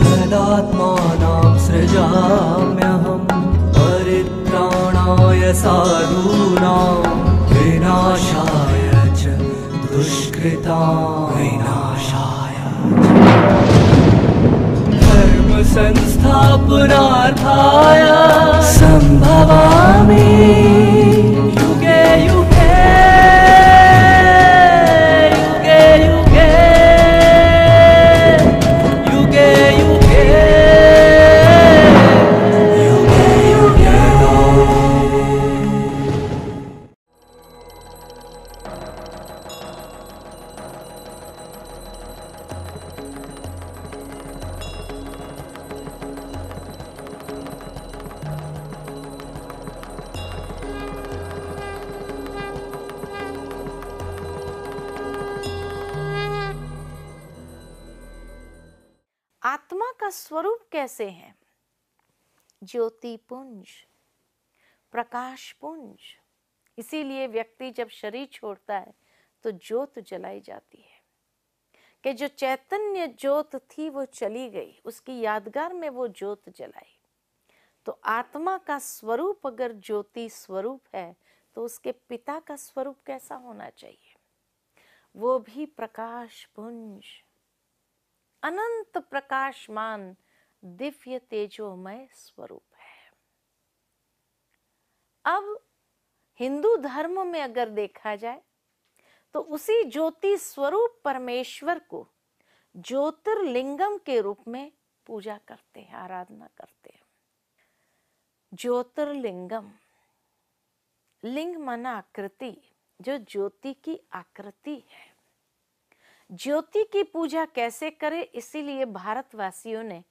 तदात्मानां सृजाम्यहं परित्राणाय साधूनां विनाशाय च दुष्कृतां विनाशाय धर्म संस्थापनार्थाय संभवामि युगे युगे आत्मा का स्वरूप कैसे है? ज्योति पुंज, प्रकाश पुंज। इसीलिए व्यक्ति जब शरीर छोड़ता है तो ज्योत जलाई जाती है कि जो चैतन्य ज्योत थी वो चली गई, उसकी यादगार में वो ज्योत जलाई। तो आत्मा का स्वरूप अगर ज्योति स्वरूप है तो उसके पिता का स्वरूप कैसा होना चाहिए? वो भी प्रकाश पुंज, अनंत प्रकाशमान दिव्य तेजोमय स्वरूप है। अब हिंदू धर्म में अगर देखा जाए तो उसी ज्योति स्वरूप परमेश्वर को ज्योतिर्लिंगम के रूप में पूजा करते हैं, आराधना करते हैं। ज्योतिर्लिंगम, लिंग माना आकृति, जो ज्योति की आकृति है। ज्योति की पूजा कैसे करें, इसीलिए भारतवासियों ने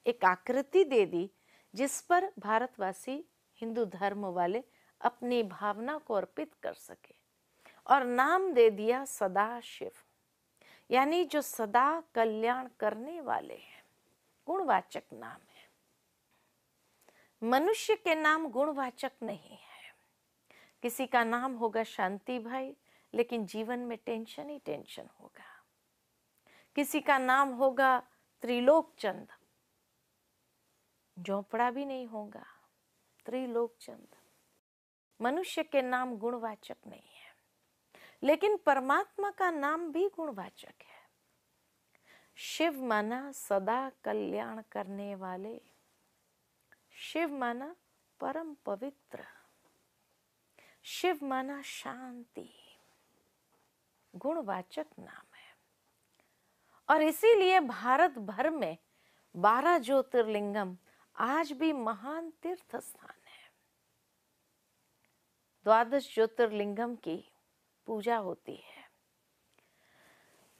एक आकृति दे दी जिस पर भारतवासी हिंदू धर्म वाले अपनी भावना को अर्पित कर सके, और नाम दे दिया सदाशिव, यानी जो सदा कल्याण करने वाले हैं। गुणवाचक नाम है। मनुष्य के नाम गुणवाचक नहीं है। किसी का नाम होगा शांति भाई, लेकिन जीवन में टेंशन ही टेंशन होगा। किसी का नाम होगा त्रिलोक चंद, झोपड़ा भी नहीं होगा, त्रिलोक चंद। मनुष्य के नाम गुणवाचक नहीं है, लेकिन परमात्मा का नाम भी गुणवाचक है। शिव माना सदा कल्याण करने वाले, शिव माना परम पवित्र, शिव माना शांति, गुणवाचक नाम है। और इसीलिए भारत भर में 12 ज्योतिर्लिंगम आज भी महान तीर्थ स्थान है। 12 ज्योतिर्लिंगम की पूजा होती है।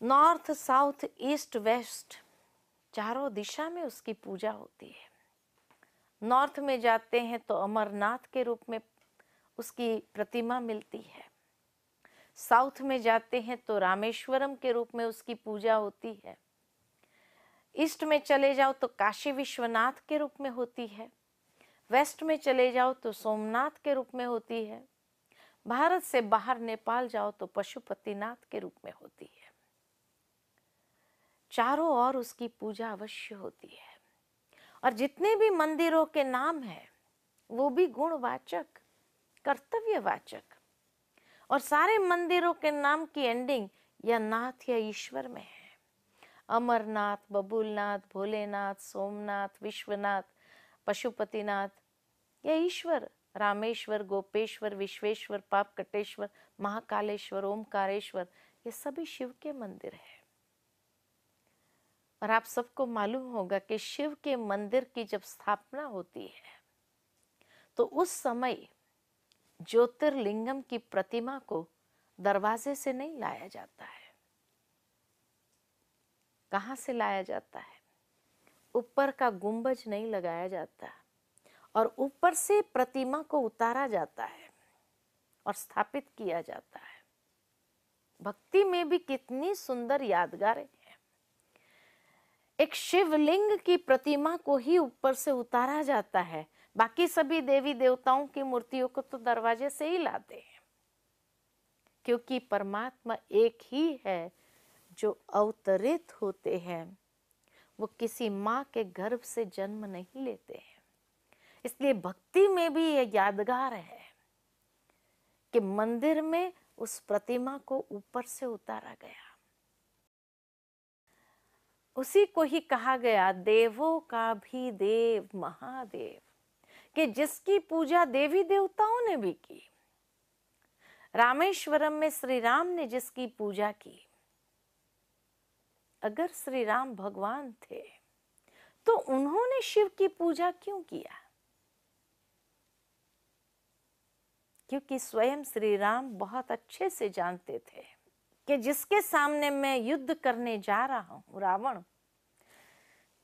नॉर्थ, साउथ, ईस्ट, वेस्ट, चारों दिशा में उसकी पूजा होती है। नॉर्थ में जाते हैं तो अमरनाथ के रूप में उसकी प्रतिमा मिलती है। साउथ में जाते हैं तो रामेश्वरम के रूप में उसकी पूजा होती है। ईस्ट में चले जाओ तो काशी विश्वनाथ के रूप में होती है। वेस्ट में चले जाओ तो सोमनाथ के रूप में होती है। भारत से बाहर नेपाल जाओ तो पशुपतिनाथ के रूप में होती है। चारों ओर उसकी पूजा अवश्य होती है। और जितने भी मंदिरों के नाम हैं वो भी गुणवाचक, कर्तव्यवाचक, और सारे मंदिरों के नाम की एंडिंग या नाथ या ईश्वर में है। अमरनाथ, बबुलनाथ, भोलेनाथ, सोमनाथ, विश्वनाथ, पशुपतिनाथ या ईश्वर, रामेश्वर, गोपेश्वर, विश्वेश्वर, पापकटेश्वर, महाकालेश्वर, ओमकारेश्वर, ये सभी शिव के मंदिर हैं। और आप सबको मालूम होगा कि शिव के मंदिर की जब स्थापना होती है तो उस समय ज्योतिर्लिंगम की प्रतिमा को दरवाजे से नहीं लाया जाता है। कहां से लाया जाता है? ऊपर का गुंबज नहीं लगाया जाता और ऊपर से प्रतिमा को उतारा जाता है और स्थापित किया जाता है। भक्ति में भी कितनी सुंदर यादगार है। एक शिवलिंग की प्रतिमा को ही ऊपर से उतारा जाता है, बाकी सभी देवी देवताओं की मूर्तियों को तो दरवाजे से ही लाते हैं, क्योंकि परमात्मा एक ही है जो अवतरित होते हैं, वो किसी माँ के गर्भ से जन्म नहीं लेते हैं। इसलिए भक्ति में भी ये यादगार है कि मंदिर में उस प्रतिमा को ऊपर से उतारा गया। उसी को ही कहा गया देवों का भी देव महादेव, कि जिसकी पूजा देवी देवताओं ने भी की। रामेश्वरम में श्री राम ने जिसकी पूजा की, अगर श्री राम भगवान थे तो उन्होंने शिव की पूजा क्यों किया? क्योंकि स्वयं श्री राम बहुत अच्छे से जानते थे कि जिसके सामने मैं युद्ध करने जा रहा हूं, रावण,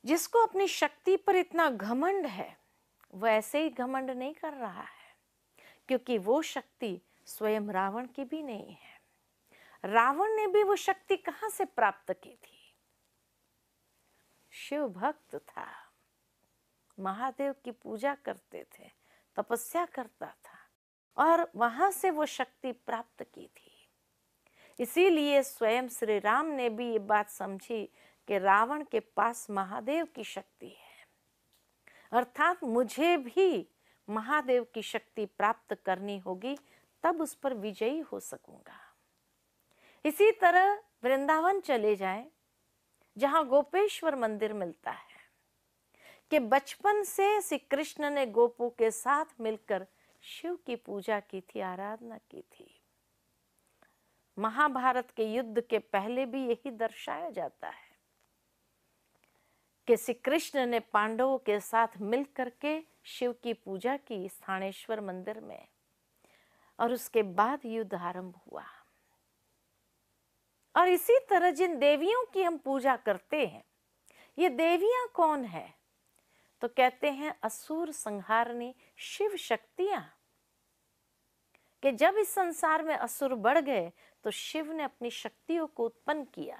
जिसको अपनी शक्ति पर इतना घमंड है, वो ऐसे ही घमंड नहीं कर रहा है, क्योंकि वो शक्ति स्वयं रावण की भी नहीं है। रावण ने भी वो शक्ति कहां से प्राप्त की थी? शिव भक्त था, महादेव की पूजा करते थे, तपस्या करता था और वहां से वो शक्ति प्राप्त की थी। इसीलिए स्वयं श्री राम ने भी ये बात समझी कि रावण के पास महादेव की शक्ति है, अर्थात मुझे भी महादेव की शक्ति प्राप्त करनी होगी, तब उस पर विजयी हो सकूंगा। इसी तरह वृंदावन चले जाएं, जहां गोपेश्वर मंदिर मिलता है, कि बचपन से श्री कृष्ण ने गोपों के साथ मिलकर शिव की पूजा की थी, आराधना की थी। महाभारत के युद्ध के पहले भी यही दर्शाया जाता है कि श्री कृष्ण ने पांडवों के साथ मिलकर के शिव की पूजा की स्थानेश्वर मंदिर में, और उसके बाद युद्ध आरंभ हुआ। और इसी तरह जिन देवियों की हम पूजा करते हैं, ये देवियां कौन है? तो कहते हैं असुर संहारणी शिव शक्तियां, कि जब इस संसार में असुर बढ़ गए तो शिव ने अपनी शक्तियों को उत्पन्न किया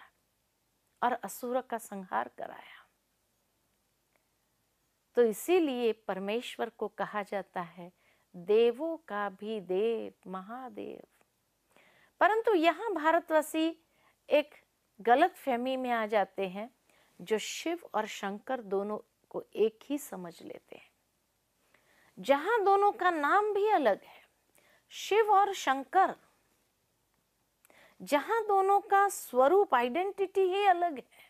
और असुर का संहार कराया। तो इसीलिए परमेश्वर को कहा जाता है देवों का भी देव महादेव। परंतु यहाँ भारतवासी एक गलत फहमी में आ जाते हैं, जो शिव और शंकर दोनों को एक ही समझ लेते हैं, जहां दोनों का नाम भी अलग है, शिव और शंकर, जहां दोनों का स्वरूप आइडेंटिटी ही अलग है।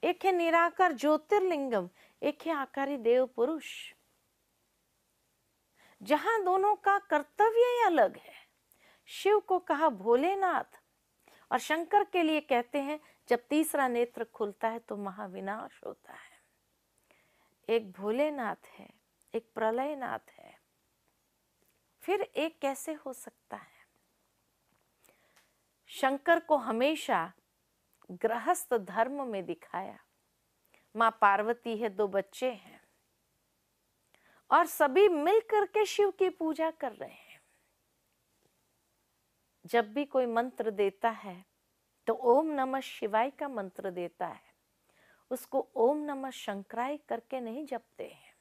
एक है निराकार ज्योतिर्लिंगम, एक है आकारी देव पुरुष, जहां दोनों का कर्तव्य ही अलग है। शिव को कहा भोलेनाथ, और शंकर के लिए कहते हैं जब तीसरा नेत्र खुलता है तो महाविनाश होता है। एक भोलेनाथ है, एक प्रलयनाथ है, फिर एक कैसे हो सकता है? शंकर को हमेशा गृहस्थ धर्म में दिखाया। माँ पार्वती है, 2 बच्चे हैं, और सभी मिलकर के शिव की पूजा कर रहे हैं। जब भी कोई मंत्र देता है तो ओम नमः शिवाय का मंत्र देता है, उसको ओम नमः शंकराय करके नहीं जपते हैं।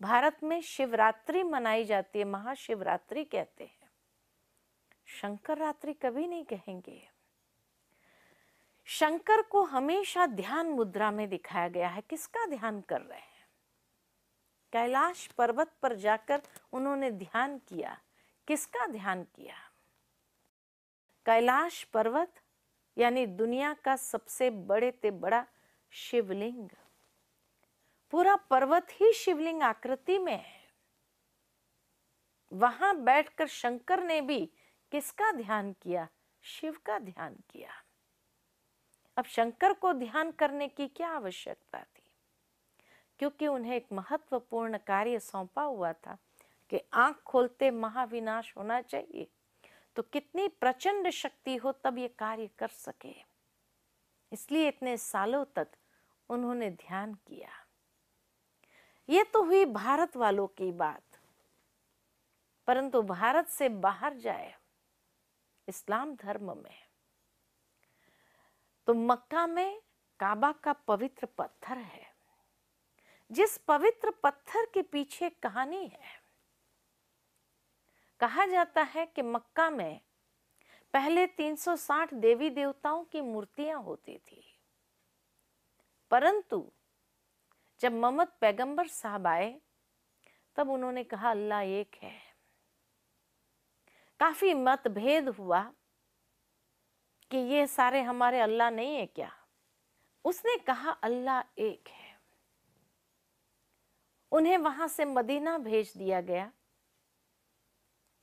भारत में शिवरात्रि मनाई जाती है, महाशिवरात्रि कहते हैं, शंकर रात्रि कभी नहीं कहेंगे। शंकर को हमेशा ध्यान मुद्रा में दिखाया गया है। किसका ध्यान कर रहे हैं? कैलाश पर्वत पर जाकर उन्होंने ध्यान किया। किसका ध्यान किया? कैलाश पर्वत यानी दुनिया का सबसे बड़े से बड़ा शिवलिंग, पूरा पर्वत ही शिवलिंग आकृति में है। वहां बैठकर शंकर ने भी किसका ध्यान किया? शिव का ध्यान किया। अब शंकर को ध्यान करने की क्या आवश्यकता थी? क्योंकि उन्हें एक महत्वपूर्ण कार्य सौंपा हुआ था कि आंख खोलते महाविनाश होना चाहिए, तो कितनी प्रचंड शक्ति हो तब ये कार्य कर सके। इसलिए इतने सालों तक उन्होंने ध्यान किया। ये तो हुई भारत वालों की बात, परंतु भारत से बाहर जाए इस्लाम धर्म में, तो मक्का में काबा का पवित्र पत्थर है। जिस पवित्र पत्थर के पीछे कहानी है। कहा जाता है कि मक्का में पहले 360 देवी देवताओं की मूर्तियां होती थी, परंतु जब मोहम्मद पैगंबर साहब आए तब उन्होंने कहा अल्लाह एक है। काफी मतभेद हुआ कि ये सारे हमारे अल्लाह नहीं है क्या। उसने कहा अल्लाह एक है। उन्हें वहां से मदीना भेज दिया गया।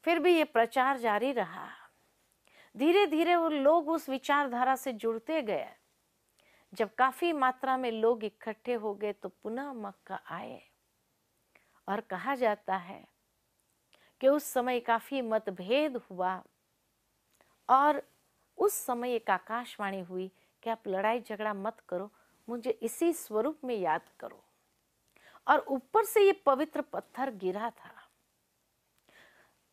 फिर भी ये प्रचार जारी रहा। धीरे धीरे वो लोग उस विचारधारा से जुड़ते गए। जब काफी मात्रा में लोग इकट्ठे हो गए तो पुनः मक्का आए। और कहा जाता है कि उस समय काफी मतभेद हुआ और उस समय एक आकाशवाणी हुई कि आप लड़ाई झगड़ा मत करो, मुझे इसी स्वरूप में याद करो। और ऊपर से ये पवित्र पत्थर गिरा था।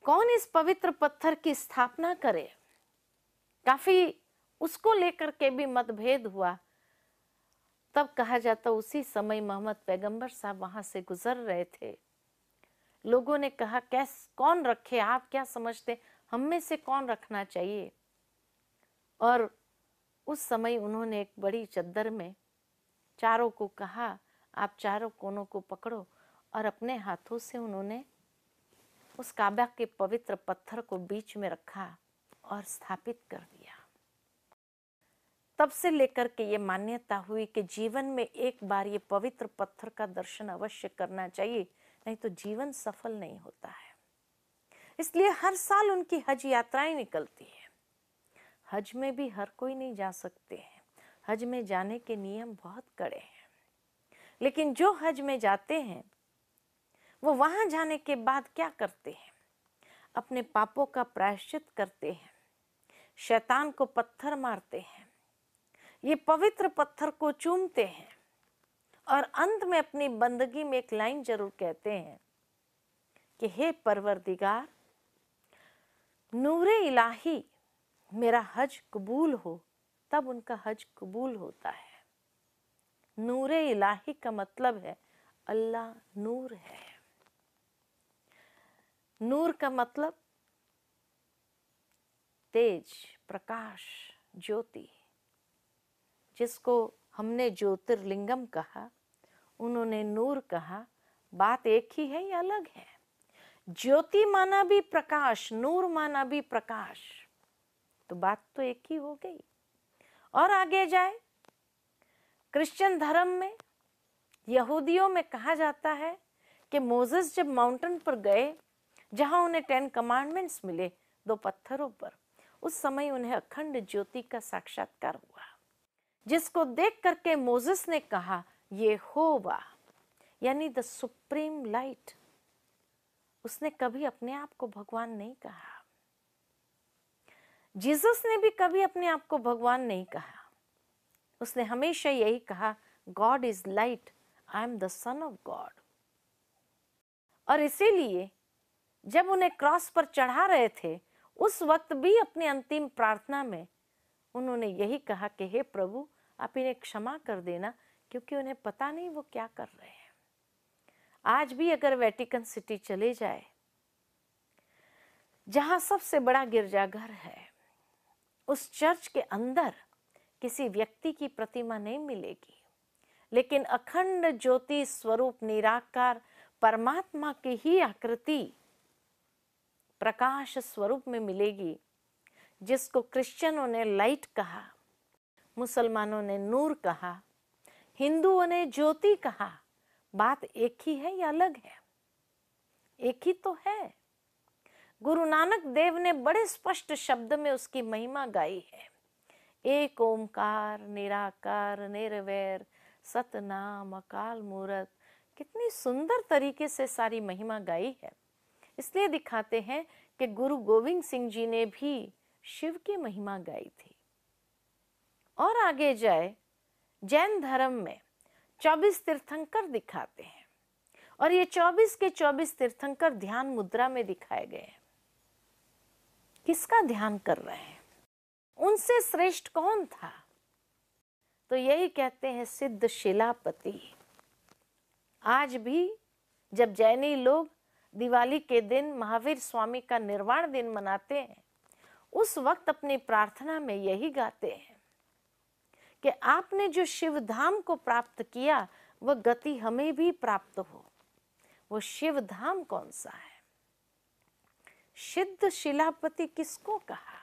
कौन इस पवित्र पत्थर की स्थापना करे, काफी उसको लेकर के भी मतभेद हुआ। तब कहा जाता उसी समय मोहम्मद पैगंबर साहब वहां से गुजर रहे थे। लोगों ने कहा कौन रखे, आप क्या समझते, हम में से कौन रखना चाहिए। और उस समय उन्होंने एक बड़ी चद्दर में चारों को कहा आप चारों कोनों को पकड़ो, और अपने हाथों से उन्होंने उस काबा के पवित्र पत्थर को बीच में रखा और स्थापित कर दिया। तब से लेकर के ये मान्यता हुई कि जीवन में एक बार ये पवित्र पत्थर का दर्शन अवश्य करना चाहिए, नहीं तो जीवन सफल नहीं होता है। इसलिए हर साल उनकी हज यात्राएं निकलती है। हज में भी हर कोई नहीं जा सकते हैं। हज में जाने के नियम बहुत कड़े हैं। लेकिन जो हज में जाते हैं वो वहां जाने के बाद क्या करते हैं, अपने पापों का प्रायश्चित करते हैं, शैतान को पत्थर मारते हैं, ये पवित्र पत्थर को चूमते हैं और अंत में अपनी बंदगी में एक लाइन जरूर कहते हैं कि हे परवरदिगार, नूरे इलाही मेरा हज कबूल हो। तब उनका हज कबूल होता है। नूरे इलाही का मतलब है अल्लाह नूर है। नूर का मतलब तेज, प्रकाश, ज्योति। जिसको हमने ज्योतिर्लिंगम कहा, उन्होंने नूर कहा। बात एक ही है या अलग है? ज्योति माना भी प्रकाश, नूर माना भी प्रकाश, तो बात तो एक ही हो गई। और आगे जाए, क्रिश्चियन धर्म में, यहूदियों में कहा जाता है कि मोसेस जब माउंटेन पर गए जहां उन्हें 10 कमांडमेंट्स मिले 2 पत्थरों पर, उस समय उन्हें अखंड ज्योति का साक्षात्कार हुआ, जिसको देख करके मोसेस ने कहा यहोवा, यानी द सुप्रीम लाइट। उसने कभी अपने आप को भगवान नहीं कहा। जीसस ने भी कभी अपने आप को भगवान नहीं कहा। उसने हमेशा यही कहा God is light, I am the son of God. और इसीलिए जब उन्हें क्रॉस पर चढ़ा रहे थे, उस वक्त भी अपनी अंतिम प्रार्थना में उन्होंने यही कहा कि हे प्रभु, आप इन्हें क्षमा कर देना, क्योंकि उन्हें पता नहीं वो क्या कर रहे हैं। आज भी अगर वेटिकन सिटी चले जाए, जहां सबसे बड़ा गिरजाघर है, उस चर्च के अंदर किसी व्यक्ति की प्रतिमा नहीं मिलेगी, लेकिन अखंड ज्योति स्वरूप निराकार परमात्मा की ही आकृति प्रकाश स्वरूप में मिलेगी, जिसको क्रिश्चियनों ने लाइट कहा, मुसलमानों ने नूर कहा, हिंदुओं ने ज्योति कहा। बात एक ही है या अलग है? एक ही तो है। गुरु नानक देव ने बड़े स्पष्ट शब्द में उसकी महिमा गाई है। एक ओमकार निराकार निर्वैर सतनाम अकाल मूरत। कितनी सुंदर तरीके से सारी महिमा गाई है। इसलिए दिखाते हैं कि गुरु गोविंद सिंह जी ने भी शिव की महिमा गाई थी। और आगे जाए, जैन धर्म में 24 तीर्थंकर दिखाते हैं और ये 24 के 24 तीर्थंकर ध्यान मुद्रा में दिखाए गए हैं। किसका ध्यान कर रहे हैं? उनसे श्रेष्ठ कौन था? तो यही कहते हैं सिद्ध शिलापति। आज भी जब जैनी लोग दिवाली के दिन महावीर स्वामी का निर्वाण दिन मनाते हैं, उस वक्त अपनी प्रार्थना में यही गाते हैं कि आपने जो शिव धाम को प्राप्त किया वह गति हमें भी प्राप्त हो। वो शिव धाम कौन सा है? सिद्ध शिलापति किसको कहा?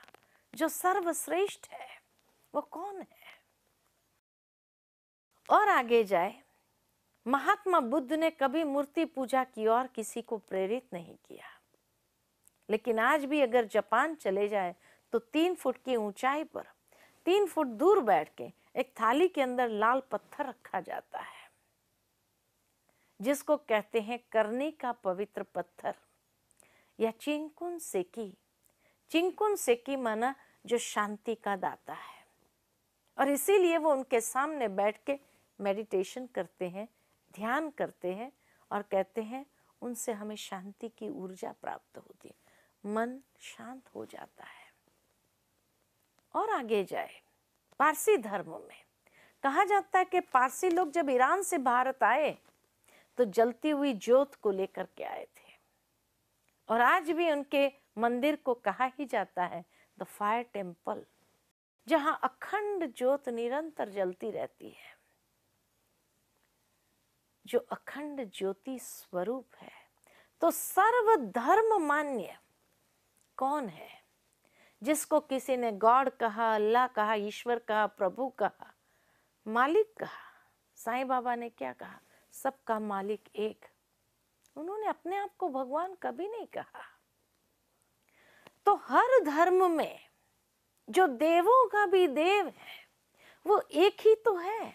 जो सर्वश्रेष्ठ है वो कौन है? और आगे जाए, महात्मा बुद्ध ने कभी मूर्ति पूजा की और किसी को प्रेरित नहीं किया, लेकिन आज भी अगर जापान चले जाए तो 3 फुट की ऊंचाई पर 3 फुट दूर बैठ के एक थाली के अंदर लाल पत्थर रखा जाता है, जिसको कहते हैं करनी का पवित्र पत्थर या चिंकुन सेकी। चिंकुन सेकी माना जो शांति का दाता है, और इसीलिए वो उनके सामने बैठ के मेडिटेशन करते हैं, ध्यान करते हैं और कहते हैं उनसे हमें शांति की ऊर्जा प्राप्त होती है, मन शांत हो जाता है। और आगे जाए, पारसी धर्म में कहा जाता है कि पारसी लोग जब ईरान से भारत आए तो जलती हुई ज्योत को लेकर के आए थे, और आज भी उनके मंदिर को कहा ही जाता है द फायर टेम्पल, जहां अखंड ज्योत निरंतर जलती रहती है। जो अखंड ज्योति स्वरूप है, तो सर्वधर्म मान्य कौन है? जिसको किसी ने गॉड कहा, अल्लाह कहा, ईश्वर कहा, प्रभु कहा, मालिक कहा। साईं बाबा ने क्या कहा? सबका मालिक एक। उन्होंने अपने आप को भगवान कभी नहीं कहा। तो हर धर्म में जो देवों का भी देव है वो एक ही तो है,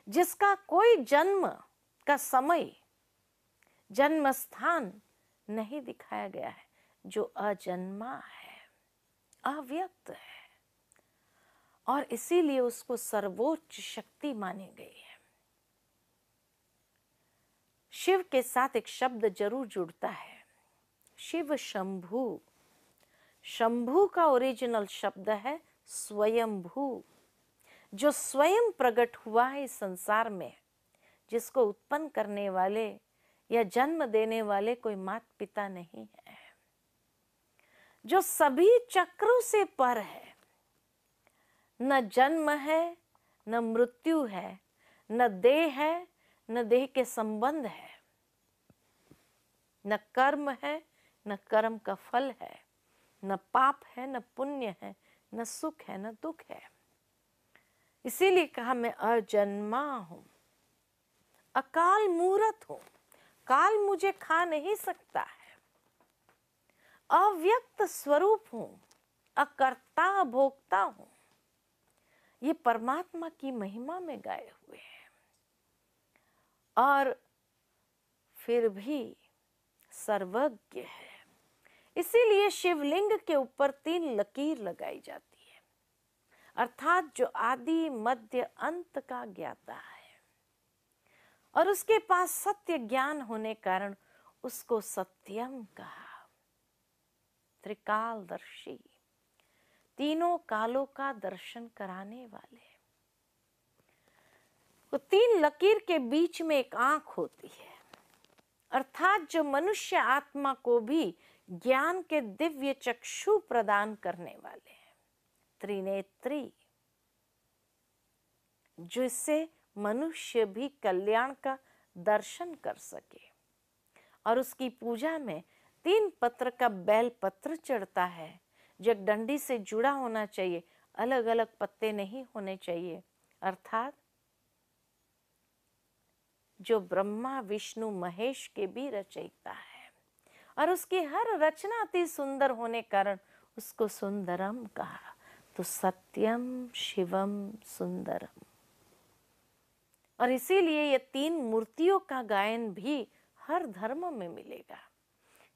जिसका कोई जन्म का समय, जन्म स्थान नहीं दिखाया गया है, जो अजन्मा है, अव्यक्त है, और इसीलिए उसको सर्वोच्च शक्ति मानी गई है। शिव के साथ एक शब्द जरूर जुड़ता है, शिव शंभु। शंभु का ओरिजिनल शब्द है स्वयंभू, जो स्वयं प्रकट हुआ है इस संसार में, जिसको उत्पन्न करने वाले या जन्म देने वाले कोई माता पिता नहीं है, जो सभी चक्रों से पर है। न जन्म है, न मृत्यु है, न देह है, न देह के संबंध है, न कर्म है, न कर्म का फल है, न पाप है, न पुण्य है, न सुख है, न दुख है। इसीलिए कहा मैं अजन्मा हूं, अकाल मूरत हूं, काल मुझे खा नहीं सकता है, अव्यक्त स्वरूप हूं, अकर्ता भोक्ता हूं। ये परमात्मा की महिमा में गाए हुए हैं। और फिर भी सर्वज्ञ है, इसीलिए शिवलिंग के ऊपर 3 लकीर लगाई जाती है, अर्थात जो आदि मध्य अंत का ज्ञाता है, और उसके पास सत्य ज्ञान होने कारण उसको सत्यम कहा। त्रिकालदर्शी, तीनों कालों का दर्शन कराने वाले। तो 3 लकीर के बीच में एक आंख होती है, अर्थात जो मनुष्य आत्मा को भी ज्ञान के दिव्य चक्षु प्रदान करने वाले हैं, त्रिनेत्री, जिससे मनुष्य भी कल्याण का दर्शन कर सके। और उसकी पूजा में 3 पत्र का बेल पत्र चढ़ता है, जो एक डंडी से जुड़ा होना चाहिए, अलग अलग पत्ते नहीं होने चाहिए, अर्थात जो ब्रह्मा विष्णु महेश के भी रचयिता है, और उसकी हर रचना अति सुंदर होने कारण उसको सुंदरम कहा। तो सत्यम शिवम सुंदरम। और इसीलिए ये 3 मूर्तियों का गायन भी हर धर्म में मिलेगा।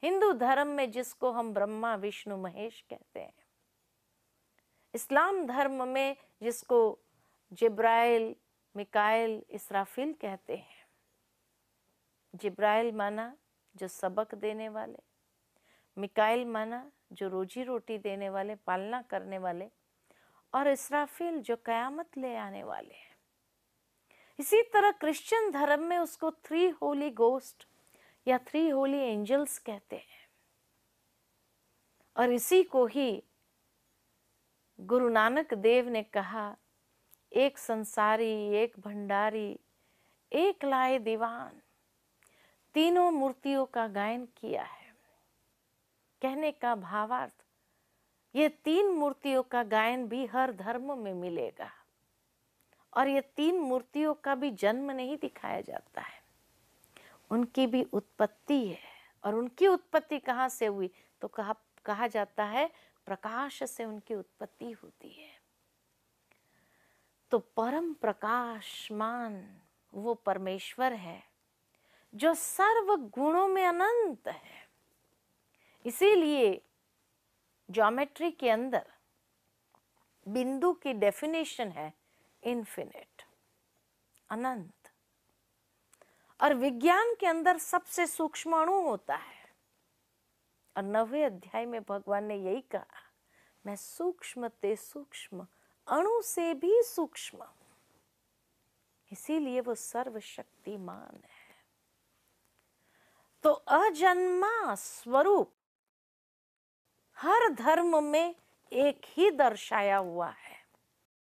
हिंदू धर्म में जिसको हम ब्रह्मा विष्णु महेश कहते हैं, इस्लाम धर्म में जिसको जिब्राइल मिकाएल इसराफिल कहते हैं। जिब्राइल माना जो सबक देने वाले, मिकाएल माना जो रोजी रोटी देने वाले, पालना करने वाले, और इसराफिल जो कयामत ले आने वाले हैं। इसी तरह क्रिश्चियन धर्म में उसको 3 होली गोस्ट या 3 होली एंजल्स कहते हैं। और इसी को ही गुरु नानक देव ने कहा, एक संसारी, एक भंडारी, एक लाए दीवान, तीनों मूर्तियों का गायन किया है। कहने का भावार्थ, ये 3 मूर्तियों का गायन भी हर धर्म में मिलेगा। और ये 3 मूर्तियों का भी जन्म नहीं दिखाया जाता है, उनकी भी उत्पत्ति है। और उनकी उत्पत्ति कहाँ से हुई? तो कहा जाता है प्रकाश से उनकी उत्पत्ति होती है। तो परम प्रकाशमान वो परमेश्वर है जो सर्व गुणों में अनंत है। इसीलिए ज्योमेट्री के अंदर बिंदु की डेफिनेशन है इन्फिनिट, अनंत। और विज्ञान के अंदर सबसे सूक्ष्म अणु होता है। और 9वें अध्याय में भगवान ने यही कहा, मैं सूक्ष्म ते सूक्ष्म, अणु से भी सूक्ष्म। इसीलिए वो सर्वशक्तिमान है। तो अजन्मा स्वरूप हर धर्म में एक ही दर्शाया हुआ है।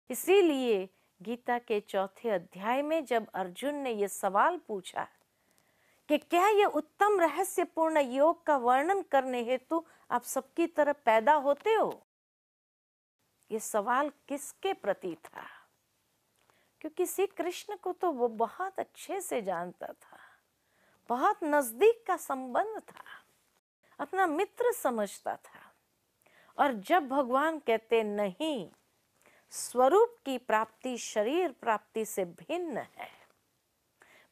इसीलिए गीता के 4थे अध्याय में जब अर्जुन ने यह सवाल पूछा कि क्या यह उत्तम रहस्यपूर्ण योग का वर्णन करने हेतु आप सबकी तरह पैदा होते हो, ये सवाल किसके प्रति था? क्योंकि श्री कृष्ण को तो वो बहुत अच्छे से जानता था, बहुत नजदीक का संबंध था, अपना मित्र समझता था। और जब भगवान कहते नहीं, स्वरूप की प्राप्ति शरीर प्राप्ति से भिन्न है,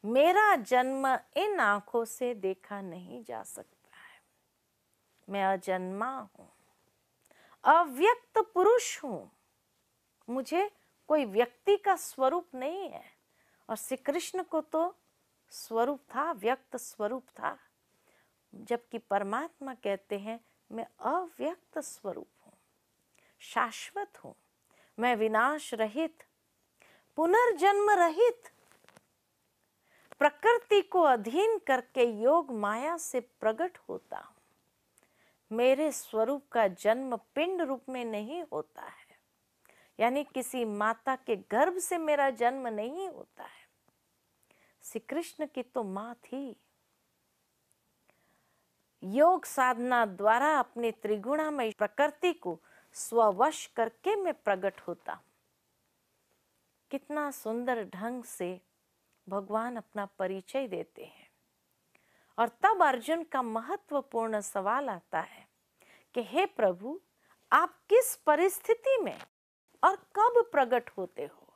मेरा जन्म इन आंखों से देखा नहीं जा सकता है, मैं अजन्मा हूं, अव्यक्त पुरुष हूं, मुझे कोई व्यक्ति का स्वरूप नहीं है। और श्री कृष्ण को तो स्वरूप था, व्यक्त स्वरूप था, जबकि परमात्मा कहते हैं मैं अव्यक्त स्वरूप हूं, शाश्वत हूं, मैं विनाश रहित, पुनर्जन्म रहित, प्रकृति को अधीन करके योग माया से प्रकट होता हूं। मेरे स्वरूप का जन्म पिंड रूप में नहीं होता है, यानी किसी माता के गर्भ से मेरा जन्म नहीं होता है। श्री कृष्ण की तो मां थी। योग साधना द्वारा अपनी त्रिगुणामय प्रकृति को स्ववश करके मैं प्रकट होता हूं। कितना सुंदर ढंग से भगवान अपना परिचय देते हैं। और तब अर्जुन का महत्वपूर्ण सवाल आता है कि हे प्रभु, आप किस परिस्थिति में और कब प्रकट होते हो?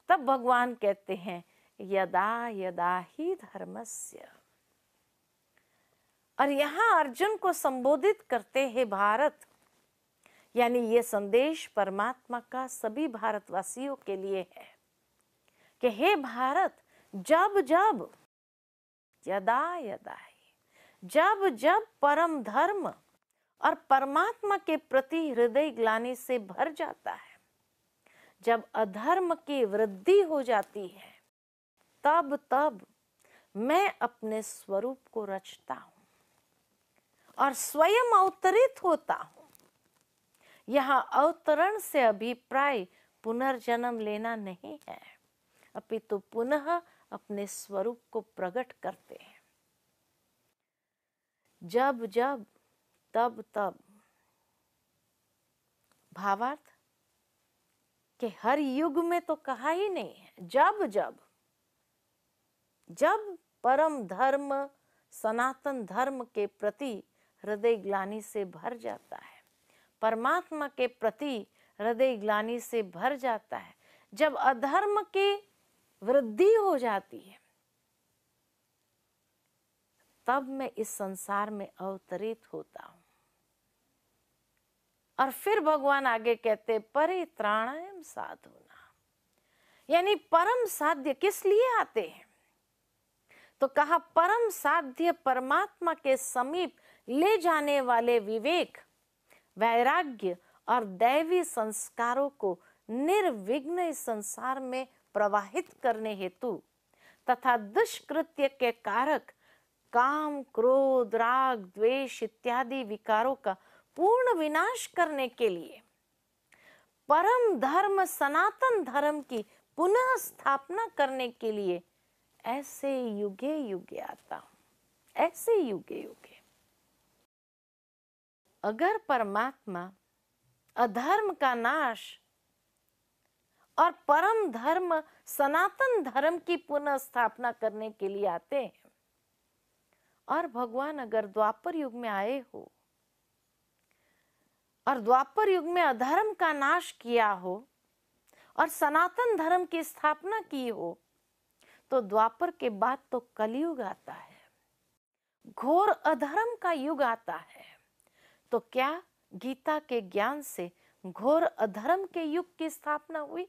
तब भगवान कहते हैं यदा यदा ही धर्मस्य। और यहां अर्जुन को संबोधित करते हैं भारत, यानी ये संदेश परमात्मा का सभी भारतवासियों के लिए है कि हे भारत, जब जब, यदा यदा ही, जब जब परम धर्म और परमात्मा के प्रति हृदय ग्लानि से भर जाता है, जब अधर्म की वृद्धि हो जाती है, तब तब मैं अपने स्वरूप को रचता हूं और स्वयं अवतरित होता हूं। यहां अवतरण से अभिप्राय पुनर्जन्म लेना नहीं है, अपितु पुनः अपने स्वरूप को प्रकट करते हैं। जब जब, तब तब, भावार्थ कि हर युग में तो कहा ही नहीं है, जब जब, जब परम धर्म सनातन धर्म के प्रति हृदय ग्लानि से भर जाता है, परमात्मा के प्रति हृदय ग्लानि से भर जाता है, जब अधर्म की वृद्धि हो जाती है, तब मैं इस संसार में अवतरित होता हूं। और फिर भगवान आगे कहते परित्राणाय साधुना, यानी परम साध्य किस लिए आते हैं? तो कहा परम साध्य परमात्मा के समीप ले जाने वाले विवेक, वैराग्य और दैवी संस्कारों को निर्विघ्न इस संसार में प्रवाहित करने हेतु तथा दुष्कृत्य के कारक काम, क्रोध, राग, द्वेष इत्यादि विकारों का पूर्ण विनाश करने के लिए परम धर्म सनातन धर्म की पुनः स्थापना करने के लिए ऐसे युगे युगे आता हूं, ऐसे युगे युगे। अगर परमात्मा अधर्म का नाश और परम धर्म सनातन धर्म की पुनः स्थापना करने के लिए आते हैं और भगवान अगर द्वापर युग में आए हो और द्वापर युग में अधर्म का नाश किया हो और सनातन धर्म की स्थापना की हो, तो द्वापर के बाद तो कलयुग आता है, घोर अधर्म का युग आता है। तो क्या गीता के ज्ञान से घोर अधर्म के युग की स्थापना हुई?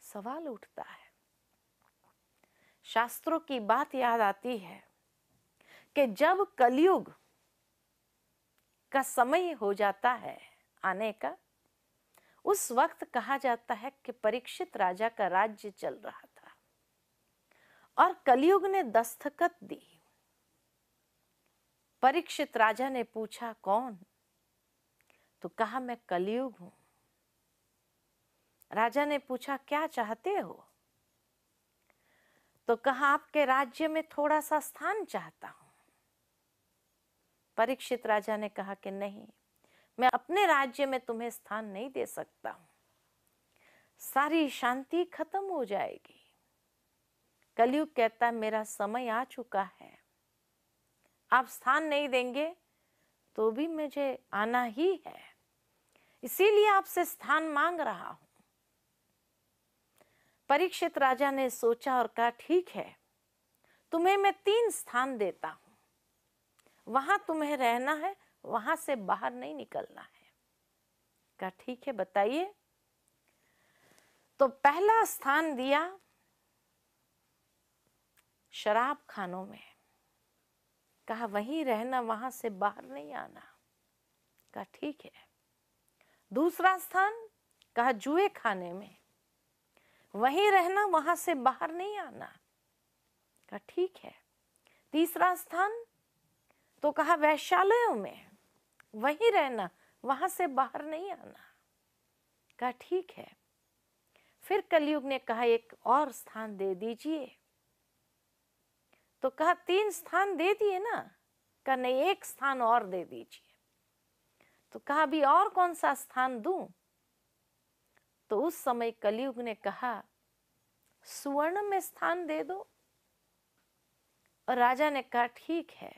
सवाल उठता है। शास्त्रों की बात याद आती है कि जब कलयुग का समय हो जाता है आने का, उस वक्त कहा जाता है कि परीक्षित राजा का राज्य चल रहा था और कलयुग ने दस्तखत दी। परीक्षित राजा ने पूछा कौन? तो कहा मैं कलयुग हूं। राजा ने पूछा क्या चाहते हो? तो कहा आपके राज्य में थोड़ा सा स्थान चाहता हूं। परीक्षित राजा ने कहा कि नहीं, मैं अपने राज्य में तुम्हें स्थान नहीं दे सकता हूं, सारी शांति खत्म हो जाएगी। कलयुग कहता है मेरा समय आ चुका है, आप स्थान नहीं देंगे तो भी मुझे आना ही है, इसीलिए आपसे स्थान मांग रहा हूं। परीक्षित राजा ने सोचा और कहा ठीक है, तुम्हें मैं 3 स्थान देता हूं, वहां तुम्हें रहना है, वहां से बाहर नहीं निकलना है। कहा ठीक है बताइए। तो पहला स्थान दिया शराब खानों में, कहा वहीं रहना, वहां से बाहर नहीं आना। कहा ठीक है। दूसरा स्थान कहा जुए खाने में, वहीं रहना, वहां से बाहर नहीं आना। कहा ठीक है। तीसरा स्थान तो कहा वैश्यालयों में, वहीं रहना, वहां से बाहर नहीं आना। कहा ठीक है। फिर कलयुग ने कहा एक और स्थान दे दीजिए। तो कहा 3 स्थान दे दिए ना? कहा नहीं, एक स्थान और दे दीजिए। तो कहा अभी और कौन सा स्थान दूं? तो उस समय कलयुग ने कहा सुवर्ण में स्थान दे दो। और राजा ने कहा ठीक है।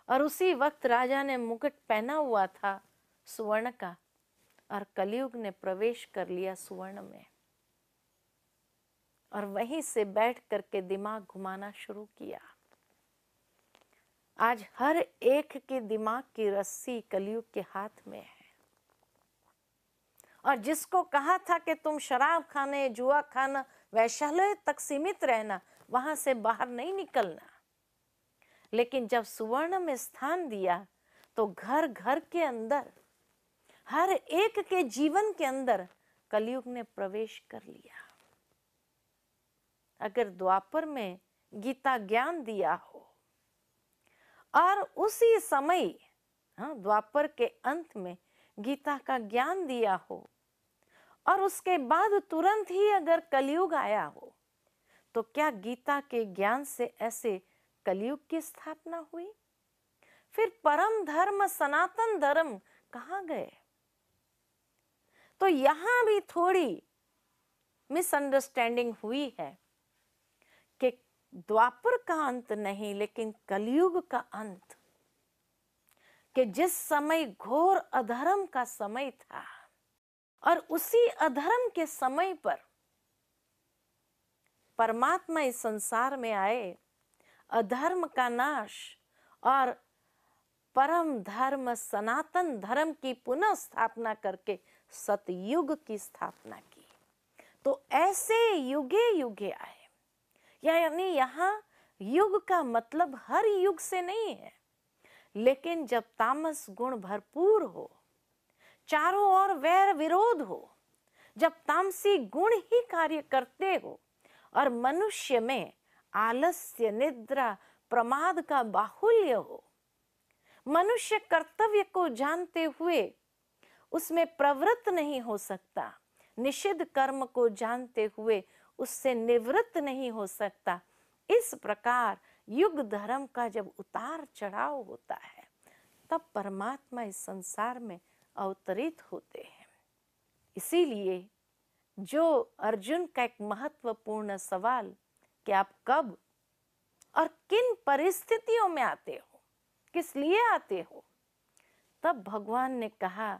और उसी वक्त राजा ने मुकुट पहना हुआ था सुवर्ण का, और कलयुग ने प्रवेश कर लिया सुवर्ण में, और वहीं से बैठ करके दिमाग घुमाना शुरू किया। आज हर एक के दिमाग की रस्सी कलयुग के हाथ में है। और जिसको कहा था कि तुम शराब खाने, जुआ खाना, वैश्यालय तक सीमित रहना, वहां से बाहर नहीं निकलना, लेकिन जब सुवर्ण में स्थान दिया तो घर घर के अंदर, हर एक के जीवन के अंदर कलयुग ने प्रवेश कर लिया। अगर द्वापर में गीता ज्ञान दिया हो और उसी समय द्वापर के अंत में गीता का ज्ञान दिया हो और उसके बाद तुरंत ही अगर कलयुग आया हो, तो क्या गीता के ज्ञान से ऐसे कलयुग की स्थापना हुई? फिर परम धर्म सनातन धर्म कहां गए? तो यहां भी थोड़ी मिसअंडरस्टैंडिंग हुई है कि द्वापर का अंत नहीं, लेकिन कलयुग का अंत, कि जिस समय घोर अधर्म का समय था और उसी अधर्म के समय पर परमात्मा इस संसार में आए, अधर्म का नाश और परम धर्म सनातन धर्म की पुनः स्थापना करके सतयुग की स्थापना की। तो ऐसे युगे युगे आए, यानी यहाँ युग का मतलब हर युग से नहीं है, लेकिन जब तामस गुण भरपूर हो, चारों ओर वैर विरोध हो, जब तामसी गुण ही कार्य करते हो और मनुष्य में आलस्य, निद्रा, प्रमाद का बाहुल्य हो, मनुष्य कर्तव्य को जानते हुए उसमें प्रवृत्त नहीं हो सकता, निषिद्ध कर्म को जानते हुए उससे निवृत्त नहीं हो सकता। इस प्रकार युग धर्म का जब उतार चढ़ाव होता है, तब परमात्मा इस संसार में अवतरित होते हैं। इसीलिए जो अर्जुन का एक महत्वपूर्ण सवाल कि आप कब और किन परिस्थितियों में आते हो, किस लिए आते हो, तब भगवान ने कहा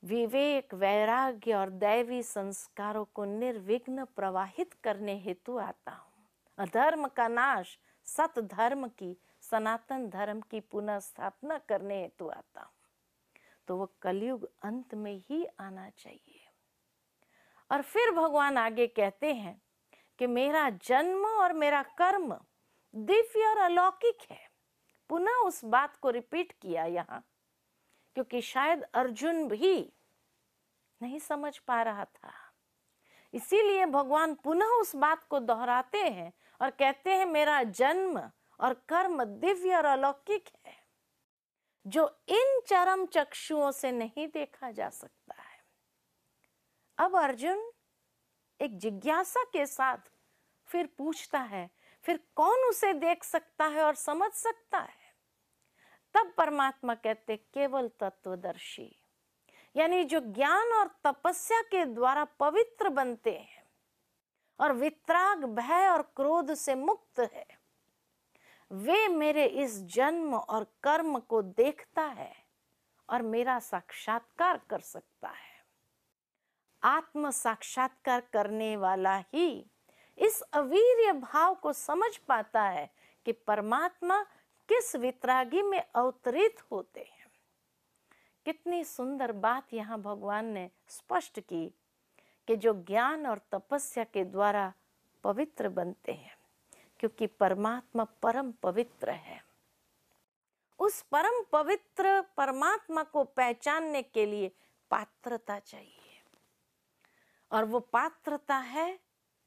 विवेक, वैराग्य और दैवी संस्कारों को निर्विघ्न प्रवाहित करने हेतु आता हूँ। अधर्म का नाश, सत धर्म की, सनातन धर्म की पुनः स्थापना करने हेतु आता हूँ। तो वो कलयुग अंत में ही आना चाहिए। और फिर भगवान आगे कहते हैं कि मेरा जन्म और मेरा कर्म दिव्य और अलौकिक है। पुनः उस बात को रिपीट किया यहाँ, क्योंकि शायद अर्जुन भी नहीं समझ पा रहा था। इसीलिए भगवान पुनः उस बात को दोहराते हैं और कहते हैं मेरा जन्म और कर्म दिव्य और अलौकिक है, जो इन चरम चक्षुओं से नहीं देखा जा सकता है। अब अर्जुन एक जिज्ञासा के साथ फिर पूछता है, फिर कौन उसे देख सकता है और समझ सकता है? तब परमात्मा कहते केवल तत्वदर्शी, यानी जो ज्ञान और तपस्या के द्वारा पवित्र बनते हैं और वितराग, भय और क्रोध से मुक्त है, वे मेरे इस जन्म और कर्म को देखता है और मेरा साक्षात्कार कर सकता है। आत्म साक्षात्कार करने वाला ही इस अवीर्य भाव को समझ पाता है कि परमात्मा किस वितरागी में अवतरित होते हैं। कितनी सुंदर बात यहाँ भगवान ने स्पष्ट की कि जो ज्ञान और तपस्या के द्वारा पवित्र बनते हैं, क्योंकि परमात्मा परम पवित्र है। उस परम पवित्र परमात्मा को पहचानने के लिए पात्रता चाहिए, और वो पात्रता है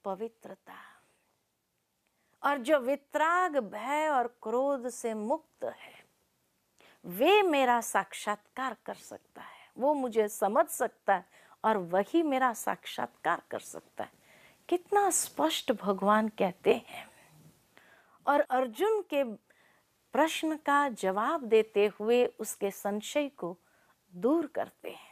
पवित्रता। और जो वितराग, भय और क्रोध से मुक्त है, वे मेरा साक्षात्कार कर सकता है, वो मुझे समझ सकता है और वही मेरा साक्षात्कार कर सकता है। कितना स्पष्ट भगवान कहते हैं। और अर्जुन के प्रश्न का जवाब देते हुए उसके संशय को दूर करते हैं।